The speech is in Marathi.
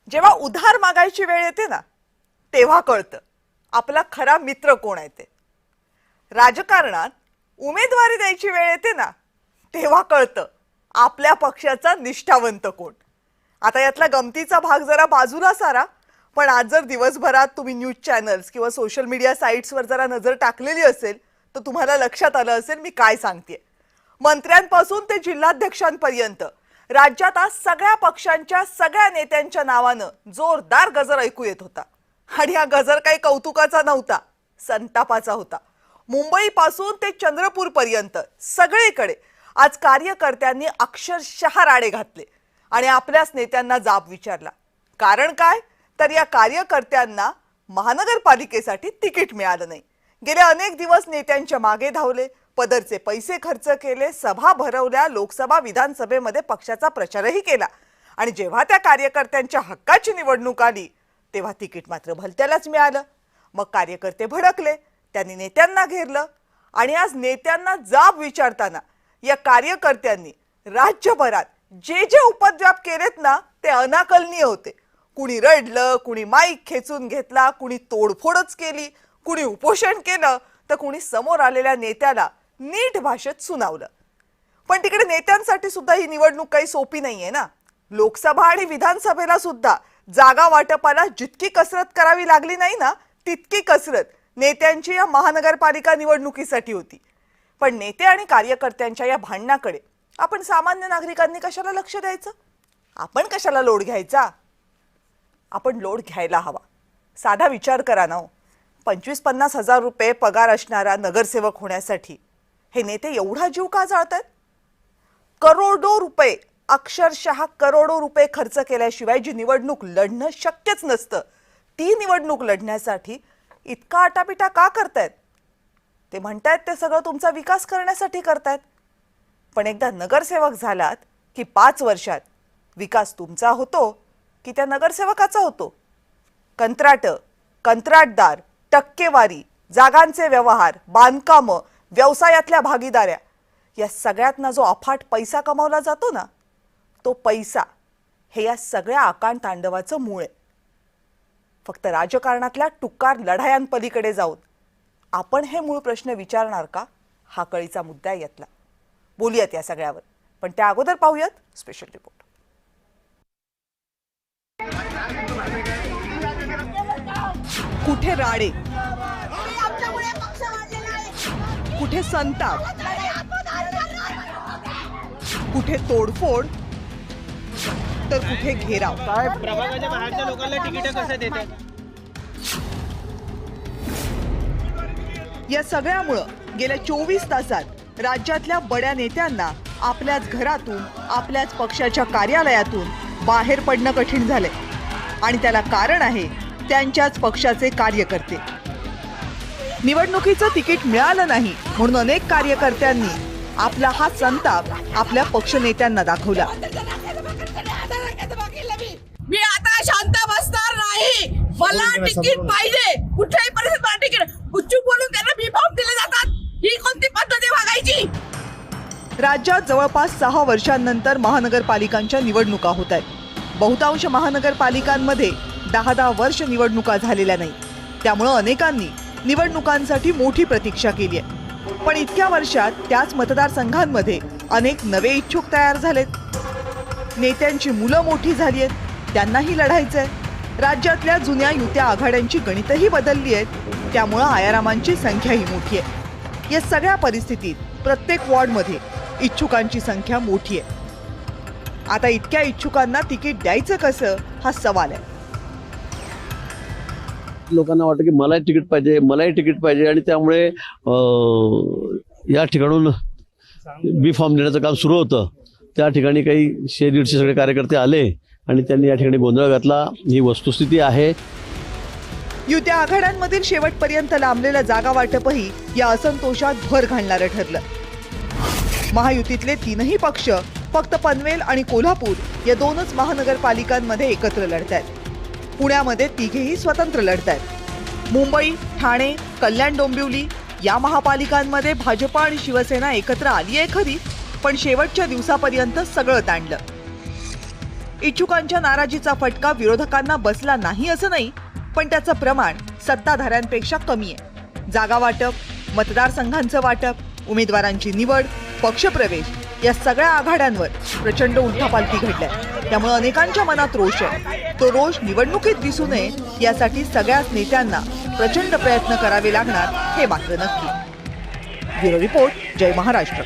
जेव्हा उधार मागायची वेळ येते ना, तेव्हा कळतं आपला खरा मित्र कोण आहे ते. राजकारणात उमेदवारी द्यायची वेळ येते ना, तेव्हा कळतं आपल्या पक्षाचा निष्ठावंत कोण. आता यातला गमतीचा भाग जरा बाजूला सारा, पण आज जर दिवसभरात तुम्ही न्यूज चॅनल्स किंवा सोशल मीडिया साईट्सवर जरा नजर टाकलेली असेल तर तुम्हाला लक्षात आलं असेल मी काय सांगतेय. मंत्र्यांपासून ते जिल्हाध्यक्षांपर्यंत राज्यात आज सगळ्या पक्षांच्या सगळ्या नेत्यांच्या नावानं जोरदार गजर ऐकू येत होता. आणि हा गजर काही कौतुकाचा नव्हता, संतापाचा होता. मुंबईपासून ते चंद्रपूर पर्यंत सगळीकडे आज कार्यकर्त्यांनी अक्षरशः राडे घातले आणि आपल्याच नेत्यांना जाब विचारला. कारण काय, तर या कार्यकर्त्यांना महानगरपालिकेसाठी तिकीट मिळालं नाही. गेले अनेक दिवस नेत्यांच्या मागे धावले, पदरचे पैसे खर्च केले, सभा भरवल्या, लोकसभा विधानसभेमध्ये पक्षाचा प्रचारही केला. आणि जेव्हा त्या कार्यकर्त्यांच्या हक्काची निवडणूक आली तेव्हा तिकीट मात्र भलत्यालाच मिळालं. मग कार्यकर्ते भडकले, त्यांनी नेत्यांना घेरलं आणि आज नेत्यांना जाब विचारताना या कार्यकर्त्यांनी राज्यभरात जे जे उपद्व्याप केलेत ना ते अनाकलनीय होते. कुणी रडलं, कुणी माईक खेचून घेतला, कुणी तोडफोडच केली, कुणी उपोषण केलं, तर कुणी समोर आलेल्या नेत्याला नीट भाषेत सुनावलं. पण तिकडे नेत्यांसाठी सुद्धा ही निवडणूक काही सोपी नाहीये ना. लोकसभा आणि विधानसभेला सुद्धा जागा वाटपाला जितकी कसरत करावी लागली नाही ना, तितकी कसरत नेत्यांची या महानगरपालिका निवडणुकीसाठी होती. पण नेते आणि कार्यकर्त्यांच्या या भांडणाकडे आपण सामान्य नागरिकांनी कशाला लक्ष द्यायचं? आपण कशाला लोड घ्यायचा? आपण लोड घ्यायला हवा. साधा विचार करा ना, 25-50 हजार रुपये पगार असणारा नगरसेवक होण्यासाठी हे नेते एवढा जीव का जाळतात? करोडो रुपये, अक्षरशः करोडो रुपये खर्च केल्याशिवाय जी निवडणूक लढणं शक्यच नसतं, ती निवडणूक लढण्यासाठी इतका आटापिटा का करतायत? ते म्हणतायत ते सगळं तुमचा विकास करण्यासाठी करतायत. पण एकदा नगरसेवक झालात की 5 वर्षात विकास तुमचा होतो की त्या नगरसेवकाचा होतो? कंत्राटदार, टक्केवारी, जागांचे व्यवहार, बांधकामं, व्यवसायातल्या भागीदाऱ्या, या सगळ्यातनं जो अफाट पैसा कमावला जातो ना, तो पैसा हे या सगळ्या आकांड तांडवाचं मूळ आहे. फक्त राजकारणातल्या टुकार लढायांपलीकडे जाऊन आपण हे मूळ प्रश्न विचारणार का, हा कळीचा मुद्दा आहे यातला. बोलूयात या सगळ्यावर, पण त्या अगोदर पाहूयात स्पेशल रिपोर्ट. कुठे राडे, कुठे संताप, कुठे तोडफोड, तर कुठे घेराव. प्रभागाच्या बाहेरच्या लोकांना तिकीट कसं देतात? या सगळ्यामुळं गेल्या 24 तासात राज्यातल्या बड्या नेत्यांना आपल्याच घरातून, आपल्याच पक्षाच्या कार्यालयातून बाहेर पडणं कठीण झालंय. आणि त्याला कारण आहे त्यांच्याच पक्षाचे कार्यकर्ते. निवडणुकीचं तिकीट मिळालं नाही म्हणून अनेक कार्यकर्त्यांनी आपला हा संताप आपल्या पक्षनेत्यांना दाखवला. मी आता शांत बसणार नाही, मला तिकीट पाहिजे, कुठल्याही परिस्थितीत मला तिकीट. गुच्चू बोलून त्यांना बी फॉर्म दिले जातात, ही कोणती पद्धत आहे वागायची? राज्यात जवळपास 6 वर्षांनंतर महानगरपालिकांच्या निवडणुका होत आहेत. बहुतांश महानगरपालिकांमध्ये 10-10 वर्ष निवडणुका झालेल्या नाही. त्यामुळं अनेकांनी निवडणुकांसाठी मोठी प्रतीक्षा केली आहे. पण इतक्या वर्षात त्याच मतदारसंघांमध्ये अनेक नवे इच्छुक तयार झालेत. नेत्यांची मुलं मोठी झाली आहेत, त्यांनाही लढायचंय. राज्यातल्या जुन्या युत्या आघाड्यांची गणितही बदलली आहेत, त्यामुळं आयारामांची संख्याही मोठी आहे. या सगळ्या परिस्थितीत प्रत्येक वॉर्डमध्ये इच्छुकांची संख्या मोठी आहे. आता इतक्या इच्छुकांना तिकीट द्यायचं कसं, हा सवाल आहे. लोकांना वाटतं की मलाही तिकीट पाहिजे आणि त्यामुळे या ठिकाणून बी फॉर्म देण्याचं काम सुरू होतं. त्या ठिकाणी काही 100-150 सगळे कार्यकर्ते आले आणि त्यांनी या ठिकाणी गोंधळ घातला. ही वस्तुस्थिती आहे. युत्या आघाड्यांमधील शेवटपर्यंत लांबलेलं जागा वाटपही या असंतोषात भर घालणारं ठरलं. महायुतीतले 3ही पक्ष फक्त पनवेल आणि कोल्हापूर या 2च महानगरपालिकांमध्ये एकत्र लढतायत. पुण्यामध्ये 3घेही स्वतंत्र लढतायत. मुंबई, ठाणे, कल्याण, डोंबिवली या महापालिकांमध्ये भाजपा आणि शिवसेना एकत्र आली आहे खरी, पण शेवटच्या दिवसापर्यंत सगळं ताणलं. इच्छुकांच्या नाराजीचा फटका विरोधकांना बसला नाही असं नाही, पण त्याचं प्रमाण सत्ताधाऱ्यांपेक्षा कमी आहे. जागा वाटप, मतदारसंघांचं वाटप, उमेदवारांची निवड, पक्षप्रवेश या सगळ्या आघाड्यांवर प्रचंड उलथापालथी घडलाय. त्यामुळे अनेकांच्या मनात रोष आहे. तो रोष निवडणुकीत दिसू नये यासाठी सगळ्याच नेत्यांना प्रचंड प्रयत्न करावे लागणार हे मात्र नक्की. ब्युरो रिपोर्ट, जय महाराष्ट्र.